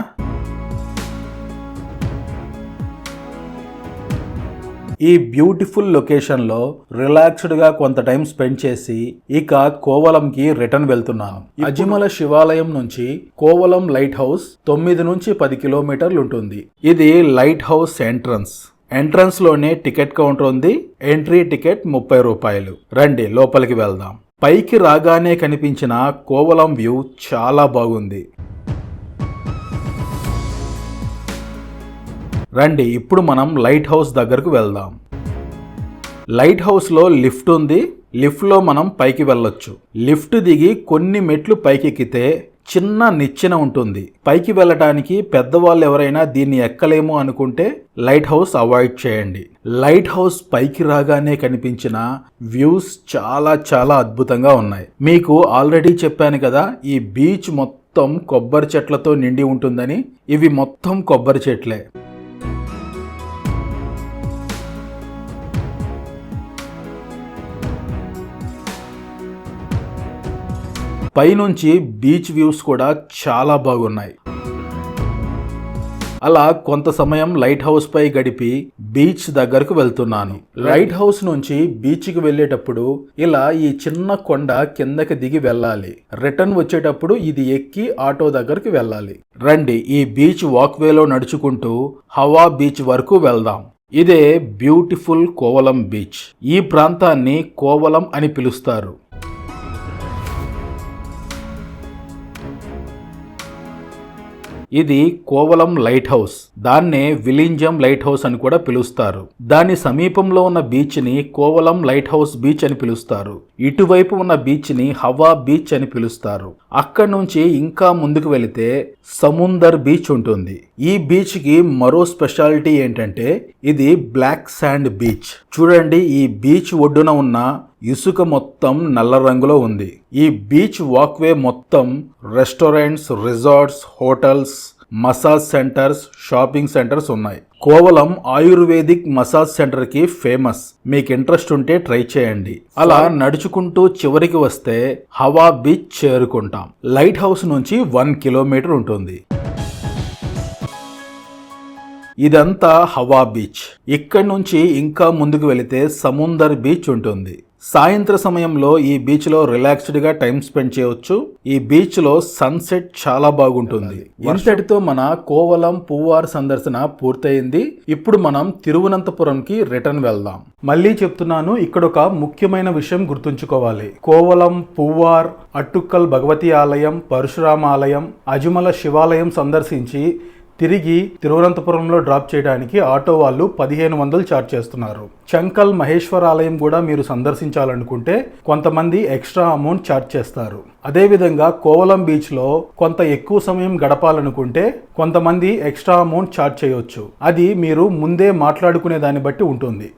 ఈ బ్యూటిఫుల్ లొకేషన్లో రిలాక్స్డ్గా కొంత టైం స్పెండ్ చేసి ఇక కోవలంకి రిటర్న్ వెళ్తున్నాను. అజిమల శివాలయం నుంచి కోవలం లైట్ హౌస్ 9 నుంచి 10 కిలోమీటర్లు ఉంటుంది. ఇది లైట్ హౌస్ ఎంట్రన్స్. ఎంట్రన్స్ లోనే టికెట్ కౌంటర్ ఉంది. ఎంట్రీ టికెట్ 30 రూపాయలు. రండి లోపలికి వెళ్దాం. పైకి రాగానే కనిపించిన కోవలం వ్యూ చాలా బాగుంది. రండి ఇప్పుడు మనం లైట్ హౌస్ దగ్గరకు వెళ్దాం. లైట్ హౌస్లో లిఫ్ట్ ఉంది. లిఫ్ట్లో మనం పైకి వెళ్ళొచ్చు. లిఫ్ట్ దిగి కొన్ని మెట్లు పైకెక్కితే చిన్న నిచ్చెన ఉంటుంది. పైకి వెళ్ళటానికి పెద్దవాళ్ళు ఎవరైనా దీన్ని ఎక్కలేము అనుకుంటే లైట్ హౌస్ అవాయిడ్ చేయండి. లైట్ హౌస్ పైకి రాగానే కనిపించిన వ్యూస్ చాలా చాలా అద్భుతంగా ఉన్నాయి. మీకు ఆల్రెడీ చెప్పాను కదా, ఈ బీచ్ మొత్తం కొబ్బరి చెట్లతో నిండి ఉంటుందని. ఇవి మొత్తం కొబ్బరి చెట్లే. పైనుంచి బీచ్ వ్యూస్ కూడా చాలా బాగున్నాయి. అలా కొంత సమయం లైట్ హౌస్ పై గడిపి బీచ్ దగ్గరకు వెళ్తున్నాను. లైట్ హౌస్ నుంచి బీచ్ కి వెళ్ళేటప్పుడు ఇలా ఈ చిన్న కొండ కిందకి దిగి వెళ్ళాలి. రిటర్న్ వచ్చేటప్పుడు ఇది ఎక్కి ఆటో దగ్గరికి వెళ్ళాలి. రండి ఈ బీచ్ వాక్వేలో నడుచుకుంటూ హవా బీచ్ వరకు వెళ్దాం. ఇదే బ్యూటిఫుల్ కోవలం బీచ్. ఈ ప్రాంతాన్ని కోవలం అని పిలుస్తారు. ఇది కోవలం లైట్ హౌస్. దాన్నే విలింజం లైట్ హౌస్ అని కూడా పిలుస్తారు. దాని సమీపంలో ఉన్న బీచ్ ని కోవలం లైట్ హౌస్ బీచ్ అని పిలుస్తారు. ఇటువైపు ఉన్న బీచ్ ని హవా బీచ్ అని పిలుస్తారు. అక్కడి నుంచి ఇంకా ముందుకు వెళితే సముందర్ బీచ్ ఉంటుంది. ఈ బీచ్ కి మరో స్పెషాలిటీ ఏంటంటే ఇది బ్లాక్ శాండ్ బీచ్. చూడండి, ఈ బీచ్ ఒడ్డున ఉన్న ఇసుక మొత్తం నల్ల రంగులో ఉంది. ఈ బీచ్ వాక్వే మొత్తం restaurants, resorts, hotels, massage centres, shopping centres ఉన్నాయి. కోవలం ఆయుర్వేదిక్ మసాజ్ సెంటర్ కి ఫేమస్. మీకు ఇంట్రెస్ట్ ఉంటే ట్రై చేయండి. అలా నడుచుకుంటూ చివరికి వస్తే హవా బీచ్ చేరుకుంటాం. లైట్ హౌస్ నుంచి 1 కిలోమీటర్ ఉంటుంది. ఇదంతా హవా బీచ్. ఇక్కడి నుంచి ఇంకా ముందుకు వెళితే సముందర్ బీచ్ ఉంటుంది. సాయంత్ర సమయంలో ఈ బీచ్ లో రిలాక్స్డ్ గా టైం స్పెండ్ చేయవచ్చు. ఈ బీచ్ లో సన్సెట్ చాలా బాగుంటుంది. ఇంతటితో మన కోవలం పువ్వార్ సందర్శన పూర్తయింది. ఇప్పుడు మనం తిరువనంతపురంకి రిటర్న్ వెళ్దాం. మళ్ళీ చెప్తున్నాను, ఇక్కడ ఒక ముఖ్యమైన విషయం గుర్తుంచుకోవాలి. కోవలం, పువ్వార్, అట్టుక్కల్ భగవతి ఆలయం, పరశురామ ఆలయం, అజుమల శివాలయం సందర్శించి తిరిగి తిరువనంతపురంలో డ్రాప్ చేయడానికి ఆటో వాళ్ళు 1500 ఛార్జ్ చేస్తున్నారు. చంకల్ మహేశ్వర ఆలయం కూడా మీరు సందర్శించాలనుకుంటే కొంతమంది ఎక్స్ట్రా అమౌంట్ ఛార్జ్ చేస్తారు. అదేవిధంగా కోవలం బీచ్లో కొంత ఎక్కువ సమయం గడపాలనుకుంటే కొంతమంది ఎక్స్ట్రా అమౌంట్ ఛార్జ్ చేయొచ్చు. అది మీరు ముందే మాట్లాడుకునే దాన్ని బట్టి ఉంటుంది.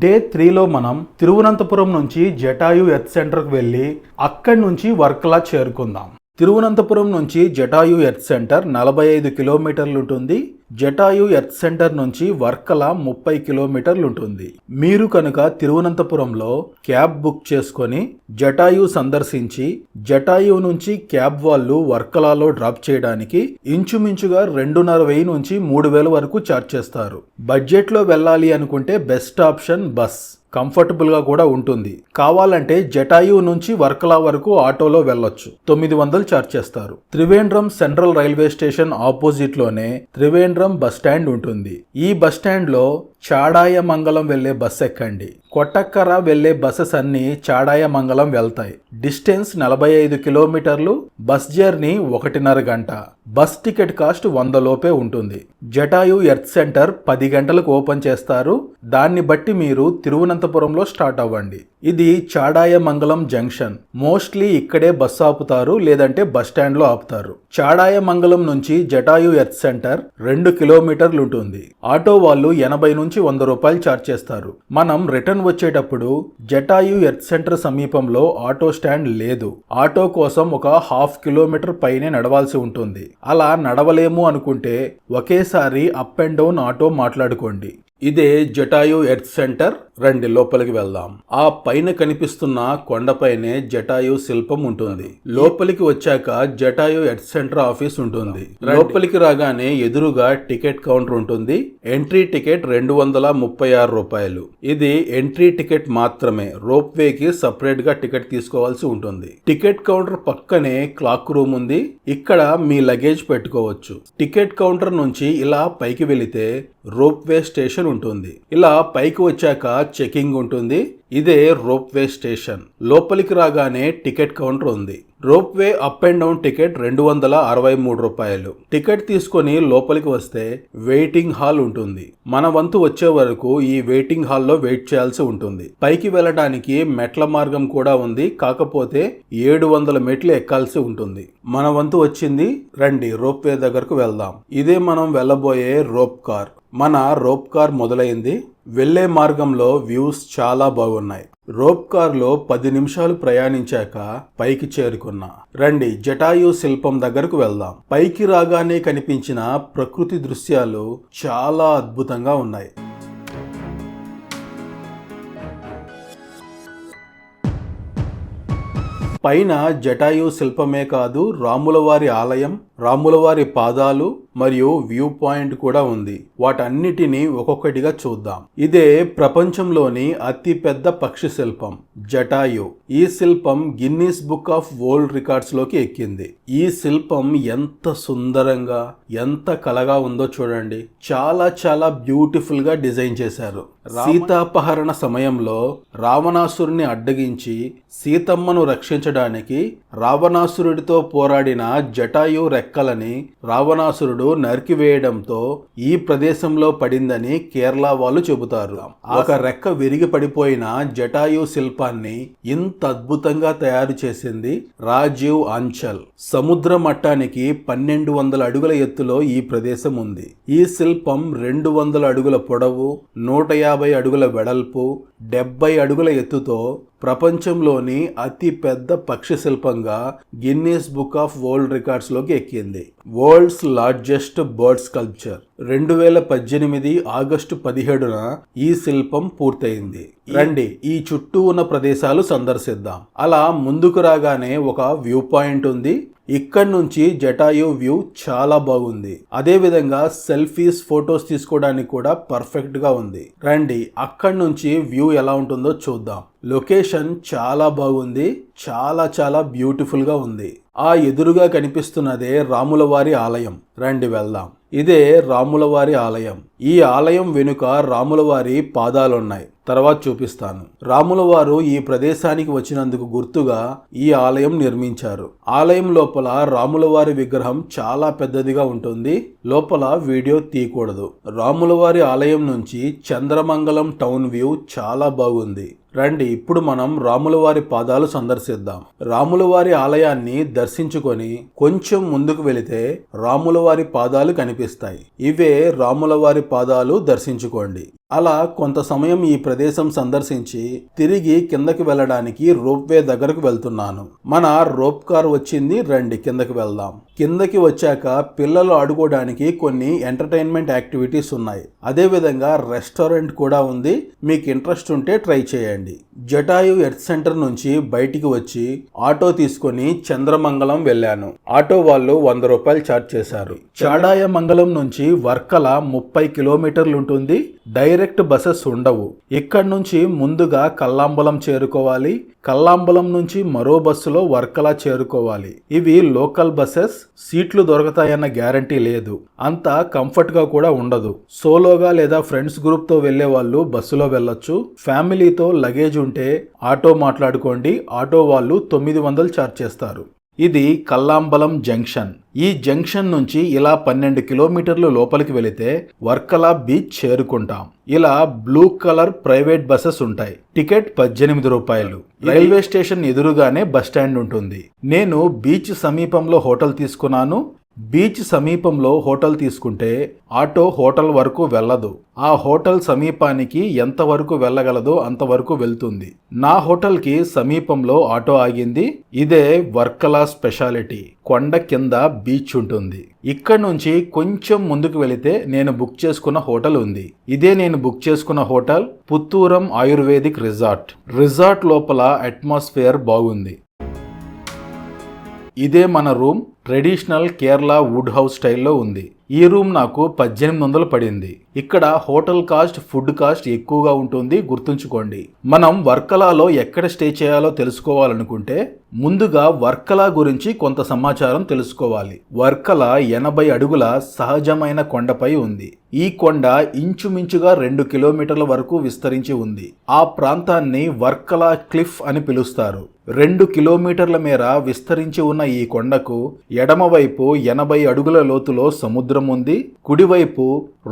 డే 3లో మనం తిరువనంతపురం నుంచి జటాయు ఎర్త్ సెంటర్కి వెళ్ళి అక్కడి నుంచి వర్కలా చేరుకుందాం. తిరువనంతపురం నుంచి జటాయు ఎర్త్ సెంటర్ 45 కిలోమీటర్లు ఉంటుంది. జటాయు ఎర్త్ సెంటర్ నుంచి వర్కల 30 కిలోమీటర్లు ఉంటుంది. మీరు కనుక తిరువనంతపురంలో క్యాబ్ బుక్ చేసుకొని జటాయు సందర్శించి జటాయు నుంచి క్యాబ్ వాళ్ళు వర్కలాలో డ్రాప్ చేయడానికి ఇంచుమించుగా 2500 నుంచి 3000 వరకు ఛార్జ్ చేస్తారు. బడ్జెట్లో వెళ్ళాలి అనుకుంటే బెస్ట్ ఆప్షన్ బస్. కంఫర్టబుల్ గా కూడా ఉంటుంది. కావాలంటే జటాయు నుంచి వర్కలా వరకు ఆటోలో వెళ్ళొచ్చు. 900 ఛార్జ్ చేస్తారు. Trivandrum central railway station opposite లోనే త్రివేంద్రం బస్ స్టాండ్ ఉంటుంది. ఈ బస్ స్టాండ్ లో చాడాయమంగళం వెళ్లే బస్ ఎక్కండి. కొట్టక్కర వెళ్లే బస్సెస్ అన్ని చాడాయమంగళం వెళ్తాయి. డిస్టెన్స్ 45 కిలోమీటర్లు. బస్ జర్నీ 1.5 గంట. బస్ టికెట్ కాస్ట్ 100 లోపే ఉంటుంది. జటాయు ఎర్త్ సెంటర్ 10 గంటలకు ఓపెన్ చేస్తారు. దాన్ని బట్టి మీరు తిరువనంతపురంలో స్టార్ట్ అవ్వండి. ఇది చాడాయమంగళం జంక్షన్. మోస్ట్లీ ఇక్కడే బస్సు ఆపుతారు, లేదంటే బస్ స్టాండ్ లో ఆపుతారు. చాడాయమంగళం నుంచి జటాయు ఎర్త్ సెంటర్ 2 కిలోమీటర్లు ఉంటుంది. ఆటో వాళ్ళు 80 నుంచి 100 రూపాయలు ఛార్జ్ చేస్తారు. మనం రిటర్న్ వచ్చేటప్పుడు జటాయు ఎర్త్ సెంటర్ సమీపంలో ఆటో స్టాండ్ లేదు. ఆటో కోసం ఒక 1/2 కిలోమీటర్ పైనే నడవాల్సి ఉంటుంది. అలా నడవలేము అనుకుంటే ఒకేసారి అప్ అండ్ డౌన్ ఆటో మాట్లాడుకోండి. ఇదే జటాయు ఎర్త్ సెంటర్. రండి లోపలికి వెళ్దాం. ఆ పైన కనిపిస్తున్న కొండపైనే జటాయు శిల్పం ఉంటుంది. లోపలికి వచ్చాక జటాయు ఎర్త్ సెంటర్ ఆఫీస్ ఉంటుంది. లోపలికి రాగానే ఎదురుగా టికెట్ కౌంటర్ ఉంటుంది. ఎంట్రీ టికెట్ 236 రూపాయలు. ఇది ఎంట్రీ టికెట్ మాత్రమే. రోప్ వేకి సపరేట్ గా టికెట్ తీసుకోవాల్సి ఉంటుంది. టికెట్ కౌంటర్ పక్కనే క్లాక్ రూమ్ ఉంది. ఇక్కడ మీ లగేజ్ పెట్టుకోవచ్చు. టికెట్ కౌంటర్ నుంచి ఇలా పైకి వెళితే రోప్ వే స్టేషన్ ఉంటుంది. ఇలా పైకి వచ్చాక చెకింగ్ ఉంటుంది. ఇదే రోప్ వే స్టేషన్. లోపలికి రాగానే టికెట్ కౌంటర్ ఉంది. Rope way up and down ticket 263 రూపాయలు. టికెట్ తీసుకొని లోపలికి వస్తే వెయిటింగ్ హాల్ ఉంటుంది. మన వంతు వచ్చే వరకు ఈ వెయిటింగ్ హాల్లో వెయిట్ చేయాల్సి ఉంటుంది. పైకి వెళ్ళడానికి మెట్ల మార్గం కూడా ఉంది. కాకపోతే 700 మెట్లు ఎక్కాల్సి ఉంటుంది. మన వంతు వచ్చింది. రండి రోప్ వే దగ్గరకు వెళ్దాం. ఇదే మనం వెళ్ళబోయే రోప్ కార్. మన రోప్ కార్ మొదలైంది. వెళ్లే మార్గంలో వ్యూస్ చాలా బాగున్నాయి. రోప్ కార్లో 10 నిమిషాలు ప్రయాణించాక పైకి చేరుకున్నా. రండి జటాయు శిల్పం దగ్గరకు వెళ్దాం. పైకి రాగానే కనిపించిన ప్రకృతి దృశ్యాలు చాలా అద్భుతంగా ఉన్నాయి. పైన జటాయు శిల్పమే కాదు, రాములవారి ఆలయం, రాములవారి పాదాలు మరియు వ్యూ పాయింట్ కూడా ఉంది. వాటన్నిటిని ఒక్కొక్కటిగా చూద్దాం. ఇదే ప్రపంచంలోని అతి పెద్ద పక్షి శిల్పం జటాయు. ఈ శిల్పం Guinness Book of World Records లోకి ఎక్కింది. ఈ శిల్పం ఎంత సుందరంగా ఎంత కళగా ఉందో చూడండి. చాలా చాలా బ్యూటిఫుల్ గా డిజైన్ చేశారు. సీతాపహరణ సమయంలో రావణాసురుని అడ్డగించి సీతమ్మను రక్షించడానికి రావణాసురుడితో పోరాడిన జటాయు రెక్కలని రావణాసురుడు నరికివేయడంతో ఈ ప్రదేశంలో పడిందని కేరళ వాళ్ళు చెబుతారు. ఒక రెక్క విరిగి పడిపోయిన జటాయు శిల్పాన్ని ఇంత అద్భుతంగా తయారు చేసింది రాజీవ్ ఆంచల్. సముద్ర మట్టానికి 1200 అడుగుల ఎత్తులో ఈ ప్రదేశం ఉంది. ఈ శిల్పం 200 అడుగుల పొడవు, 150 అడుగుల వెడల్పు, 70 అడుగుల ఎత్తుతో ప్రపంచంలోని అతి పెద్ద పక్షి శిల్పంగా Guinness Book of World Records లోకి ఎక్కింది. World's largest bird sculpture 2018 August 17న ఈ శిల్పం పూర్తయింది. రండి ఈ చుట్టూ ఉన్న ప్రదేశాలు సందర్శిద్దాం. అలా ముందుకు రాగానే ఒక వ్యూ పాయింట్ ఉంది. ఇక్కడ నుంచి జటాయు వ్యూ చాలా బాగుంది. అదే విధంగా సెల్ఫీస్, ఫొటోస్ తీసుకోవడానికి కూడా పర్ఫెక్ట్ గా ఉంది. రండి అక్కడి నుంచి వ్యూ ఎలా ఉంటుందో చూద్దాం. లొకేషన్ చాలా బాగుంది. చాలా చాలా బ్యూటిఫుల్ గా ఉంది. ఆ ఎదురుగా కనిపిస్తున్నదే రాములవారి ఆలయం. రండి వెళ్దాం. ఇదే రాములవారి ఆలయం. ఈ ఆలయం వెనుక రాములవారి పాదాలున్నాయి. తర్వాత చూపిస్తాను. రాములవారు ఈ ప్రదేశానికి వచ్చినందుకు గుర్తుగా ఈ ఆలయం నిర్మించారు. ఆలయం లోపల రాములవారి విగ్రహం చాలా పెద్దదిగా ఉంటుంది. లోపల వీడియో తీయకూడదు. రాములవారి ఆలయం నుంచి చంద్రమంగళం టౌన్ వ్యూ చాలా బాగుంది. రండి ఇప్పుడు మనం రాములవారి పాదాలు సందర్శిద్దాం. రాములవారి ఆలయాన్ని దర్శించుకొని కొంచెం ముందుకు వెళితే రాములవారి పాదాలు కనిపిస్తాయి. ఇవే రాములవారి పాదాలు. దర్శించుకోండి. అలా కొంత సమయం ఈ ప్రదేశం సందర్శించి తిరిగి కిందకి వెళ్ళడానికి రోప్వే దగ్గరకు వెళ్తున్నాను. మన రోప్ కార్ వచ్చింది. రండి కిందకి వెళ్దాం. కిందకి వచ్చాక పిల్లలు ఆడుకోవడానికి కొన్ని ఎంటర్టైన్మెంట్ యాక్టివిటీస్ ఉన్నాయి. అదే విధంగా రెస్టారెంట్ కూడా ఉంది. మీకు ఇంట్రెస్ట్ ఉంటే ట్రై చేయండి. జటాయు ఎర్త్ సెంటర్ నుంచి బయటికి వచ్చి ఆటో తీసుకొని చంద్రమంగళం వెళ్ళాను. ఆటో వాళ్ళు 100 రూపాయలు ఛార్జ్ చేశారు. చాడాయమంగళం నుంచి వర్కల 30 కిలోమీటర్లు ఉంటుంది. డైరెక్ట్ బస్సెస్ ఉండవు. ఇక్కడ నుంచి ముందుగా కల్లాంబలం చేరుకోవాలి. కల్లాంబలం నుంచి మరో బస్సులో వర్కలా చేరుకోవాలి. ఇవి లోకల్ బస్సెస్. సీట్లు దొరకతాయన్న గ్యారంటీ లేదు. అంత కంఫర్ట్ గా కూడా ఉండదు. సోలోగా లేదా ఫ్రెండ్స్ గ్రూప్ తో వెళ్లే వాళ్ళు బస్సులో వెళ్ళొచ్చు. ఫ్యామిలీతో లగేజ్ ఉంటే ఆటో మాట్లాడుకోండి. ఆటో వాళ్ళు 900 ఛార్జ్ చేస్తారు. ఇది కల్లాంబలం జంక్షన్. ఈ జంక్షన్ నుంచి ఇలా 12 కిలోమీటర్లు లోపలికి వెళితే వర్కలా బీచ్ చేరుకుంటాం. ఇలా బ్లూ కలర్ ప్రైవేట్ బస్సెస్ ఉంటాయి. టికెట్ 18 రూపాయలు. రైల్వే స్టేషన్ ఎదురుగానే బస్ స్టాండ్ ఉంటుంది. నేను బీచ్ సమీపంలో హోటల్ తీసుకున్నాను. బీచ్ సమీపంలో హోటల్ తీసుకుంటే ఆటో హోటల్ వరకు వెళ్ళదు. ఆ హోటల్ సమీపానికి ఎంతవరకు వెళ్ళగలదో అంతవరకు వెళ్తుంది. నా హోటల్కి సమీపంలో ఆటో ఆగింది. ఇదే వర్కలా స్పెషాలిటీ. కొండ కింద బీచ్ ఉంటుంది. ఇక్కడ నుంచి కొంచెం ముందుకు వెళితే నేను బుక్ చేసుకున్న హోటల్ ఉంది. ఇదే నేను బుక్ చేసుకున్న hotel Puthooram ayurvedic resort. Resort లోపల అట్మాస్ఫియర్ బాగుంది. ఇదే మన room. Traditional Kerala wood house స్టైల్లో ఉంది. ఈ రూమ్ నాకు 1800 పడింది. ఇక్కడ హోటల్ కాస్ట్, ఫుడ్ కాస్ట్ ఎక్కువగా ఉంటుంది. గుర్తుంచుకోండి. మనం వర్కలాలో ఎక్కడ స్టే చేయాలో తెలుసుకోవాలనుకుంటే ముందుగా వర్కలా గురించి కొంత సమాచారం తెలుసుకోవాలి. వర్కల 80 అడుగుల సహజమైన కొండపై ఉంది. ఈ కొండ ఇంచుమించుగా 2 కిలోమీటర్ల వరకు విస్తరించి ఉంది. ఆ ప్రాంతాన్ని వర్కలా క్లిఫ్ అని పిలుస్తారు. 2 కిలోమీటర్ల మేర విస్తరించి ఉన్న ఈ కొండకు ఎడమవైపు 80 అడుగుల లోతులో సముద్రం ఉంది. కుడివైపు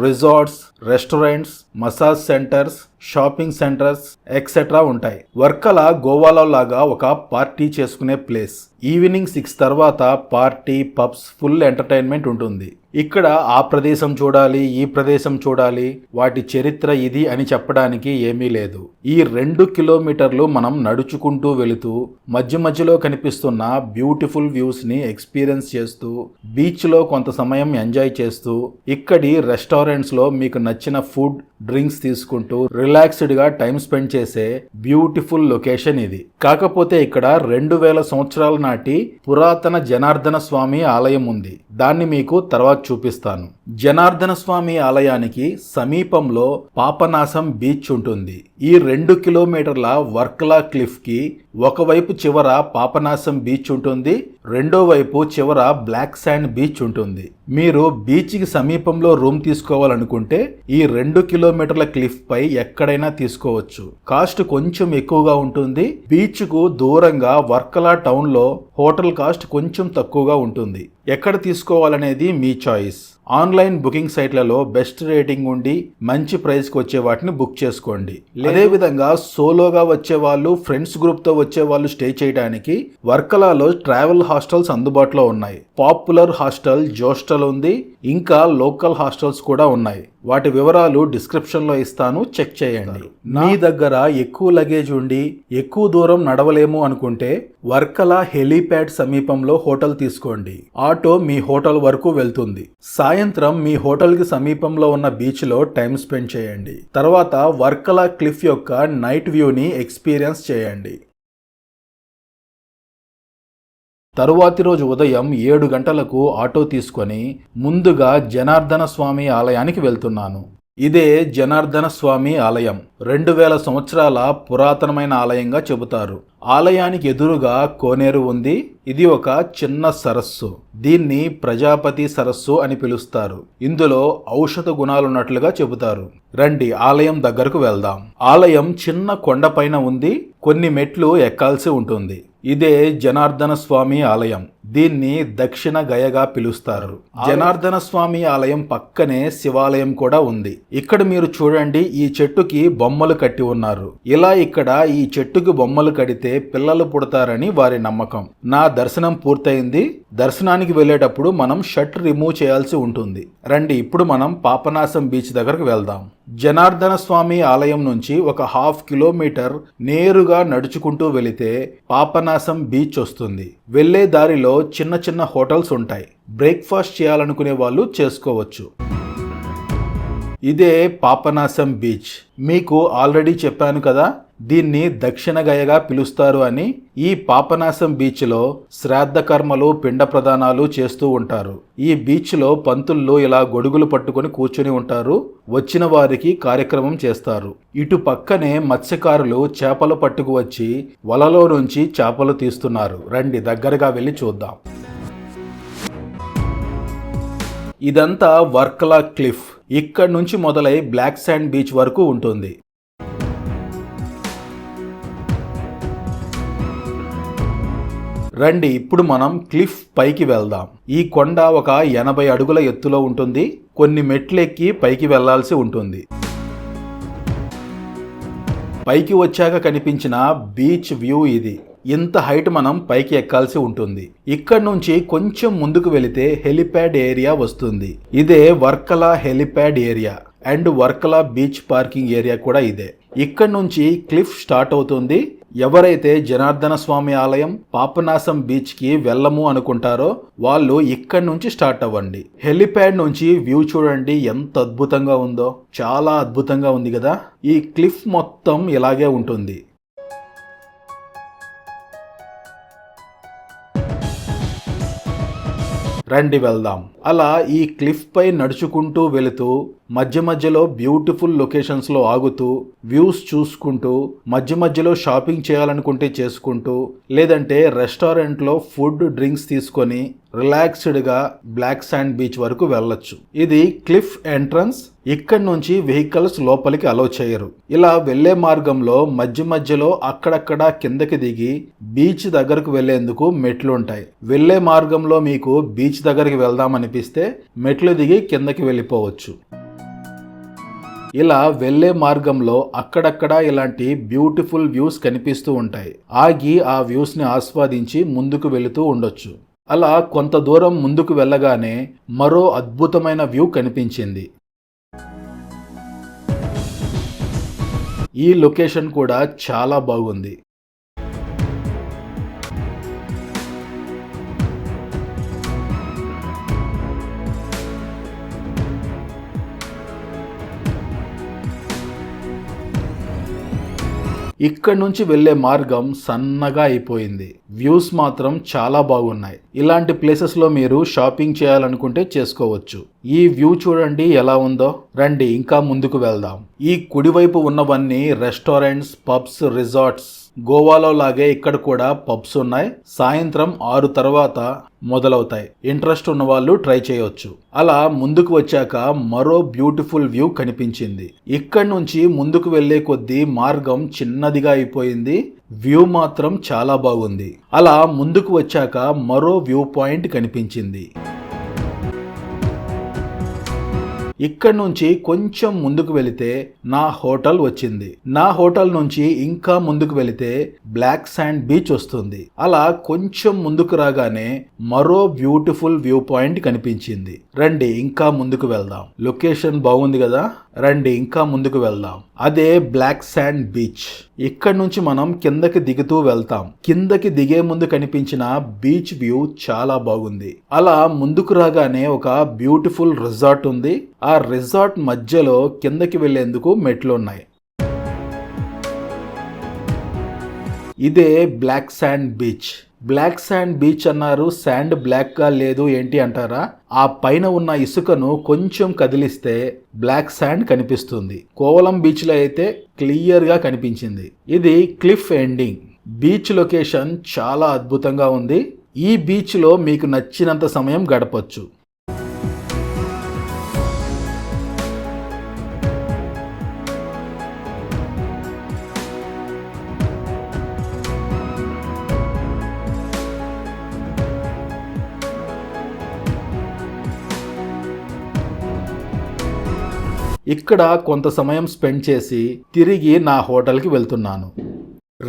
resorts, restaurants, massage centres, shopping centres etcetera ఉంటాయి. వర్కల గోవాలో లాగా ఒక పార్టీ చేసుకునే ప్లేస్. ఈవినింగ్ 6 తర్వాత పార్టీ, పబ్స్, ఫుల్ ఎంటర్టైన్మెంట్ ఉంటుంది. ఇక్కడ ఆ ప్రదేశం చూడాలి, ఈ ప్రదేశం చూడాలి, వాటి చరిత్ర ఇది అని చెప్పడానికి ఏమీ లేదు. ఈ 2 కిలోమీటర్లు మనం నడుచుకుంటూ వెళుతూ మధ్య మధ్యలో కనిపిస్తున్న బ్యూటిఫుల్ వ్యూస్ ని ఎక్స్పీరియన్స్ చేస్తూ బీచ్ లో కొంత సమయం ఎంజాయ్ చేస్తూ ఇక్కడి రెస్టారెంట్స్ లో మీకు నచ్చిన ఫుడ్, డ్రింక్స్ తీసుకుంటూ రిలాక్స్డ్ గా టైం స్పెండ్ చేసే బ్యూటిఫుల్ లొకేషన్ ఇది. కాకపోతే ఇక్కడ 2000 సంవత్సరాల నాటి పురాతన జనార్దన స్వామి ఆలయం ఉంది. దాన్ని మీకు తర్వాత చూపిస్తాను. జనార్దన స్వామి ఆలయానికి సమీపంలో పాపనాశం బీచ్ ఉంటుంది. ఈ 2 కిలోమీటర్ల వర్కలా క్లిఫ్ కి ఒకవైపు చివర పాపనాశం బీచ్ ఉంటుంది, రెండో వైపు చివర బ్లాక్ శాండ్ బీచ్ ఉంటుంది. మీరు బీచ్ కి సమీపంలో రూమ్ తీసుకోవాలనుకుంటే ఈ 2 కిలోమీటర్ల క్లిఫ్ పై ఎక్కడైనా తీసుకోవచ్చు. కాస్ట్ కొంచెం ఎక్కువగా ఉంటుంది. బీచ్ కు దూరంగా వర్కలా టౌన్ లో హోటల్ కాస్ట్ కొంచెం తక్కువగా ఉంటుంది. ఎక్కడ తీసుకోవాలనేది మీ చాయిస్. ఆన్లైన్ బుకింగ్ సైట్లలో బెస్ట్ రేటింగ్ ఉండి మంచి ప్రైస్ కి వచ్చే వాటిని బుక్ చేసుకోండి. అదే విధంగా సోలోగా వచ్చే వాళ్ళు, ఫ్రెండ్స్ గ్రూప్ తో వచ్చే వాళ్ళు స్టే చేయడానికి వర్కలాలో ట్రావెల్ హాస్టల్స్ అందుబాటులో ఉన్నాయి. పాపులర్ హాస్టల్, జోస్టల్ ఉంది. ఇంకా లోకల్ హాస్టల్స్ కూడా ఉన్నాయి. వాటి వివరాలు డిస్క్రిప్షన్ లో ఇస్తాను, చెక్ చేయండి. మీ దగ్గర ఎక్కువ లగేజ్ ఉండి ఎక్కువ దూరం నడవలేము అనుకుంటే వర్కలా హెలీప్యాడ్ సమీపంలో హోటల్ తీసుకోండి. ఆటో మీ హోటల్ వరకు వెళ్తుంది. సాయంత్రం మీ హోటల్ కి సమీపంలో ఉన్న బీచ్ లో టైం స్పెండ్ చేయండి. తర్వాత వర్కలా క్లిఫ్ యొక్క నైట్ వ్యూని ఎక్స్పీరియన్స్ చేయండి. తరువాతి రోజు ఉదయం 7 గంటలకు ఆటో తీసుకొని ముందుగా జనార్దన స్వామి ఆలయానికి వెళ్తున్నాను. ఇదే జనార్దన స్వామి ఆలయం. 2000 సంవత్సరాల పురాతనమైన ఆలయంగా చెబుతారు. ఆలయానికి ఎదురుగా కోనేరు ఉంది. ఇది ఒక చిన్న సరస్సు. దీన్ని ప్రజాపతి సరస్సు అని పిలుస్తారు. ఇందులో ఔషధ గుణాలున్నట్లుగా చెబుతారు. రండి ఆలయం దగ్గరకు వెళ్దాం. ఆలయం చిన్న కొండపైన ఉంది. కొన్ని మెట్లు ఎక్కాల్సి ఉంటుంది. ఇదే జనార్దన స్వామి ఆలయం. దీన్ని దక్షిణ గయగా పిలుస్తారు. జనార్దన స్వామి ఆలయం పక్కనే శివాలయం కూడా ఉంది. ఇక్కడ మీరు చూడండి, ఈ చెట్టుకి బొమ్మలు కట్టి ఉన్నారు. ఇలా ఇక్కడ ఈ చెట్టుకి బొమ్మలు కడితే పిల్లలు పుడతారని వారి నమ్మకం. నా దర్శనం పూర్తయింది. దర్శనానికి వెళ్ళేటప్పుడు మనం షర్ట్ రిమూవ్ చేయాల్సి ఉంటుంది. రండి ఇప్పుడు మనం పాపనాశం బీచ్ దగ్గరకు వెళ్దాం. జనార్దన స్వామి ఆలయం నుంచి ఒక 1/2 కిలోమీటర్ నేరుగా నడుచుకుంటూ వెళితే పాపనాశం బీచ్ వస్తుంది. వెళ్లే దారిలో చిన్న చిన్న హోటల్స్ ఉంటాయి. బ్రేక్ఫాస్ట్ చేయాలనుకునే వాళ్ళు చేసుకోవచ్చు. ఇదే పాపనాశం బీచ్. మీకు ఆల్రెడీ చెప్పాను కదా, దీన్ని దక్షిణ గయగా పిలుస్తారు అని. ఈ పాపనాశం బీచ్లో శ్రాద్ధ కర్మలు, పిండ ప్రదానాలు చేస్తూ ఉంటారు. ఈ బీచ్లో పంతుళ్ళు ఇలా గొడుగులు పట్టుకొని కూర్చుని ఉంటారు. వచ్చిన వారికి కార్యక్రమం చేస్తారు. ఇటు పక్కనే మత్స్యకారులు చేపలు పట్టుకు వచ్చి వలలో నుంచి చేపలు తీస్తున్నారు. రండి దగ్గరగా వెళ్ళి చూద్దాం. ఇదంతా వర్కలా క్లిఫ్. ఇక్కడ నుంచి మొదలై బ్లాక్ శాండ్ బీచ్ వరకు ఉంటుంది. రండి ఇప్పుడు మనం క్లిఫ్ పైకి వెళ్దాం. ఈ కొండ ఒక 80 అడుగుల ఎత్తులో ఉంటుంది. కొన్ని మెట్లెక్కి పైకి వెళ్లాల్సి ఉంటుంది. పైకి వచ్చాక కనిపించిన బీచ్ వ్యూ ఇది. ఇంత హైట్ మనం పైకి ఎక్కాల్సి ఉంటుంది. ఇక్కడ నుంచి కొంచెం ముందుకు వెళితే హెలిప్యాడ్ ఏరియా వస్తుంది. ఇదే Varkala helipad area and Varkala beach parking area కూడా ఇదే. ఇక్కడ నుంచి క్లిఫ్ స్టార్ట్ అవుతుంది. ఎవరైతే జనార్దన స్వామి ఆలయం, పాపనాశం బీచ్ కి వెళ్ళము అనుకుంటారో వాళ్ళు ఇక్కడి నుంచి స్టార్ట్ అవ్వండి. హెలిప్యాడ్ నుంచి వ్యూ చూడండి ఎంత అద్భుతంగా ఉందో. చాలా అద్భుతంగా ఉంది కదా. ఈ క్లిఫ్ మొత్తం ఇలాగే ఉంటుంది. రండి వెళ్దాం. అలా ఈ క్లిఫ్ పై నడుచుకుంటూ వెళుతూ మధ్య మధ్యలో బ్యూటిఫుల్ లొకేషన్స్ లో ఆగుతూ వ్యూస్ చూసుకుంటూ మధ్య మధ్యలో షాపింగ్ చేయాలనుకుంటే చేసుకుంటూ లేదంటే రెస్టారెంట్ లో ఫుడ్ డ్రింక్స్ తీసుకొని రిలాక్స్డ్ గా బ్లాక్ శాండ్ బీచ్ వరకు వెళ్ళొచ్చు. ఇది క్లిఫ్ ఎంట్రన్స్. ఇక్కడి నుంచి వెహికల్స్ లోపలికి అలౌ చేయరు. ఇలా వెళ్లే మార్గంలో మధ్య మధ్యలో అక్కడక్కడ కిందకి దిగి బీచ్ దగ్గరకు వెళ్లేందుకు మెట్లు ఉంటాయి. వెళ్లే మార్గంలో మీకు బీచ్ దగ్గరికి వెళ్దామనిపిస్తే మెట్లు దిగి కిందకి వెళ్ళిపోవచ్చు. ఇలా వెళ్లే మార్గంలో అక్కడక్కడ ఇలాంటి బ్యూటిఫుల్ వ్యూస్ కనిపిస్తూ ఉంటాయి. ఆగి ఆ వ్యూస్ ని ఆస్వాదించి ముందుకు వెళుతూ ఉండొచ్చు. అలా కొంత దూరం ముందుకు వెళ్ళగానే మరో అద్భుతమైన వ్యూ కనిపించింది. ఈ లొకేషన్ కూడా చాలా బాగుంది. ఇక్కడ నుంచి వెళ్లే మార్గం సన్నగా అయిపోయింది. వ్యూస్ మాత్రం చాలా బాగున్నాయి. ఇలాంటి ప్లేసెస్ లో మీరు షాపింగ్ చేయాలనుకుంటే చేసుకోవచ్చు. ఈ వ్యూ చూడండి ఎలా ఉందో. రండి ఇంకా ముందుకు వెళ్దాం. ఈ కుడివైపు ఉన్నవన్నీ రెస్టారెంట్స్, పబ్స్, రిసార్ట్స్. గోవాలో లాగే ఇక్కడ కూడా పబ్స్ ఉన్నాయి. సాయంత్రం 6 తర్వాత మొదలవుతాయి. ఇంట్రెస్ట్ ఉన్న వాళ్ళు ట్రై చేయొచ్చు. అలా ముందుకు వచ్చాక మరో బ్యూటిఫుల్ వ్యూ కనిపించింది. ఇక్కడ నుంచి ముందుకు వెళ్లే కొద్దీ మార్గం చిన్నదిగా అయిపోయింది. వ్యూ మాత్రం చాలా బాగుంది. అలా ముందుకు వచ్చాక మరో వ్యూ పాయింట్ కనిపించింది. ఇక్కడ నుంచి కొంచెం ముందుకు వెళితే నా హోటల్ వచ్చింది. నా హోటల్ నుంచి ఇంకా ముందుకు వెళితే బ్లాక్ శాండ్ బీచ్ వస్తుంది. అలా కొంచెం ముందుకు రాగానే మరో బ్యూటిఫుల్ వ్యూ పాయింట్ కనిపించింది. రండి ఇంకా ముందుకు వెళ్దాం. లొకేషన్ బాగుంది కదా. రండి ఇంకా ముందుకు వెళ్దాం. అదే బ్లాక్ శాండ్ బీచ్. ఇక్కడ నుంచి మనం కిందకి దిగుతూ వెళ్తాం. కిందకి దిగే ముందు కనిపించిన బీచ్ వ్యూ చాలా బాగుంది. అలా ముందుకు రాగానే ఒక బ్యూటిఫుల్ రిసార్ట్ ఉంది. ఆ రిసార్ట్ మధ్యలో కిందకి వెళ్లేందుకు మెట్లున్నాయి. ఇదే black sand beach. Black sand beach అన్నారు, శాండ్ బ్లాక్ గా లేదు ఏంటి అంటారా? ఆ పైన ఉన్న ఇసుకను కొంచెం కదిలిస్తే బ్లాక్ శాండ్ కనిపిస్తుంది. కోవలం బీచ్ లో అయితే క్లియర్ గా కనిపించింది. ఇది క్లిఫ్ ఎండింగ్. బీచ్ లొకేషన్ చాలా అద్భుతంగా ఉంది. ఈ బీచ్ లో మీకు నచ్చినంత సమయం గడపొచ్చు. ఇక్కడ కొంత సమయం స్పెండ్ చేసి తిరిగి నా హోటల్కి వెళ్తున్నాను.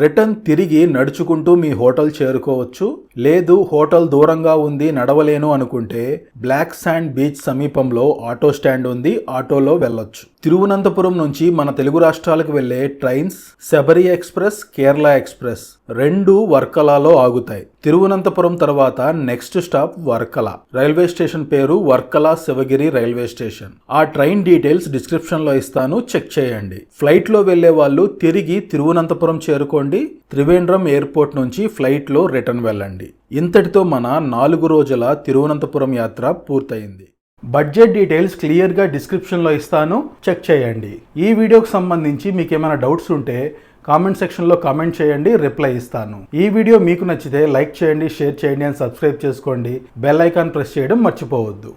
రిటర్న్ తిరిగి నడుచుకుంటూ మీ హోటల్ చేరుకోవచ్చు. లేదు హోటల్ దూరంగా ఉంది నడవలేను అనుకుంటే బ్లాక్ శాండ్ బీచ్ సమీపంలో ఆటో స్టాండ్ ఉంది. ఆటోలో వెళ్ళొచ్చు. తిరువనంతపురం నుంచి మన తెలుగు రాష్ట్రాలకు వెళ్లే trains Sabari express, Kerala express రెండు వర్కలాలో ఆగుతాయి. తిరువనంతపురం తర్వాత next stop Varkala. Railway station పేరు వర్కల శివగిరి రైల్వే స్టేషన్. ఆ ట్రైన్ డీటెయిల్స్ డిస్క్రిప్షన్ లో ఇస్తాను, చెక్ చేయండి. ఫ్లైట్ లో వెళ్లే వాళ్ళు తిరిగి తిరువనంతపురం చేరుకోండి. త్రివేంద్రం ఎయిర్పోర్ట్ నుంచి ఫ్లైట్ లో రిటర్న్ వెళ్ళండి. ఇంతటితో మన 4 రోజుల తిరువనంతపురం యాత్ర పూర్తయింది. బడ్జెట్ డీటెయిల్స్ క్లియర్గా డిస్క్రిప్షన్లో ఇస్తాను, చెక్ చేయండి. ఈ వీడియోకి సంబంధించి మీకు ఏమైనా డౌట్స్ ఉంటే కామెంట్ సెక్షన్లో కామెంట్ చేయండి, రిప్లై ఇస్తాను. ఈ వీడియో మీకు నచ్చితే లైక్ చేయండి, షేర్ చేయండి అండ్ సబ్స్క్రైబ్ చేసుకోండి. బెల్ ఐకాన్ ప్రెస్ చేయడం మర్చిపోవద్దు.